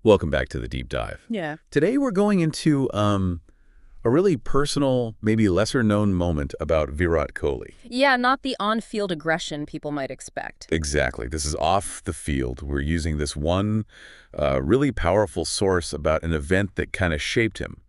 Welcome back to the deep dive. Yeah. Today we're going into a really personal, maybe lesser-known moment about Virat Kohli. Yeah, not the on-field aggression people might expect. Exactly. This is off the field. We're using this one really powerful source about an event that kind of shaped him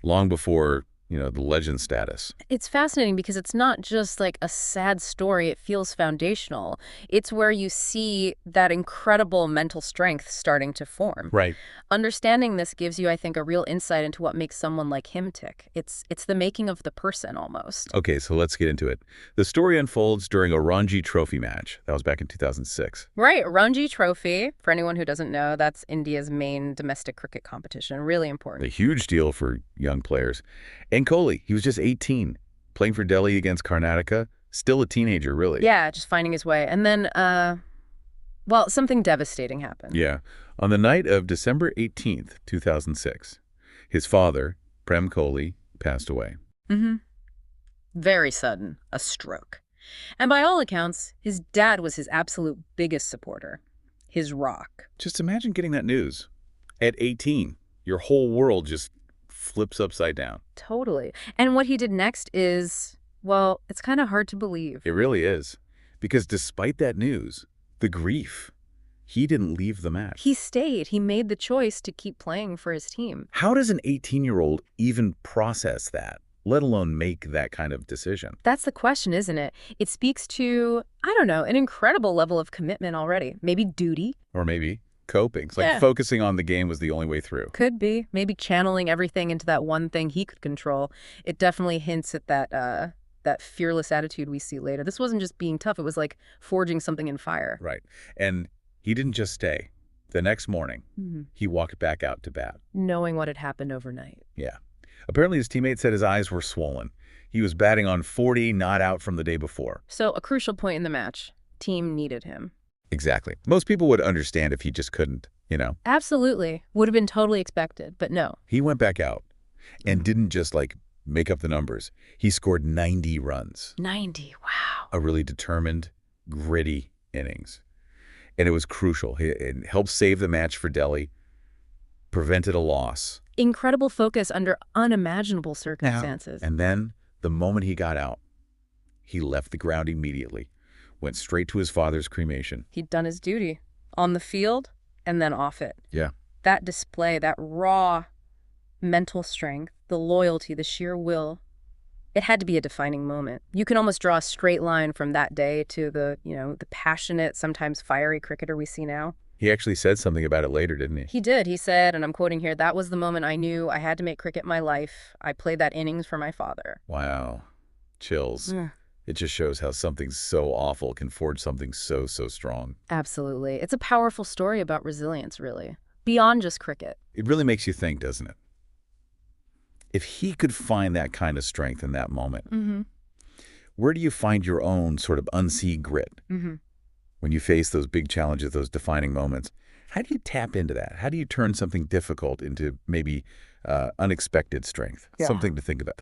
long before, the legend status. It's fascinating because it's not just like a sad story. It feels foundational. It's where you see that incredible mental strength starting to form. Right. Understanding this gives you, I think, a real insight into what makes someone like him tick. It's the making of the person almost. Okay, so let's get into it. The story unfolds during a Ranji Trophy match. That was back in 2006. Right, Ranji Trophy, for anyone who doesn't know, that's India's main domestic cricket competition. Really important. A huge deal for young players. And Kohli, he was just 18, playing for Delhi against Karnataka, still a teenager, really. Yeah, just finding his way. And then, something devastating happened. Yeah. On the night of December 18th, 2006, his father, Prem Kohli, passed away. Very sudden, a stroke. And by all accounts, his dad was his absolute biggest supporter, his rock. Just imagine getting that news. At 18, your whole world just flips upside down. Totally. And what he did next is, well, it's kind of hard to believe. It really is. Because despite that news, the grief, he didn't leave the match. He stayed. He made the choice to keep playing for his team. How does an 18-year-old even process that, let alone make that kind of decision? That's the question, isn't it? It speaks to, I don't know, an incredible level of commitment already. Maybe duty. Or maybe coping. It's like Yeah. focusing on the game was the only way through. Could be. Maybe channeling everything into that one thing he could control. It definitely hints at that fearless attitude we see later. This wasn't just being tough. It was like forging something in fire. Right. And he didn't just stay. The next morning, he walked back out to bat. Knowing what had happened overnight. Yeah. Apparently his teammates said his eyes were swollen. He was batting on 40 not out from the day before. So a crucial point in the match. Team needed him. Exactly. Most people would understand if he just couldn't, Absolutely. Would have been totally expected, but no. He went back out and didn't just make up the numbers. He scored 90 runs. 90. Wow. A really determined, gritty innings. And it was crucial. It helped save the match for Delhi, prevented a loss. Incredible focus under unimaginable circumstances. And then, the moment he got out, he left the ground immediately, went straight to his father's cremation. He'd done his duty on the field and then off it. Yeah. That display, that raw mental strength, the loyalty, the sheer will, it had to be a defining moment. You can almost draw a straight line from that day to the passionate, sometimes fiery cricketer we see now. He actually said something about it later, didn't he? He did. He said, and I'm quoting here, "That was the moment I knew I had to make cricket my life. I played that innings for my father." Wow. Chills. Yeah. It just shows how something so awful can forge something so strong. Absolutely. It's a powerful story about resilience, really, beyond just cricket. It really makes you think, doesn't it? If he could find that kind of strength in that moment, where do you find your own sort of unseen grit? When you face those big challenges, those defining moments, how do you tap into that? How do you turn something difficult into maybe unexpected strength? Yeah. Something to think about.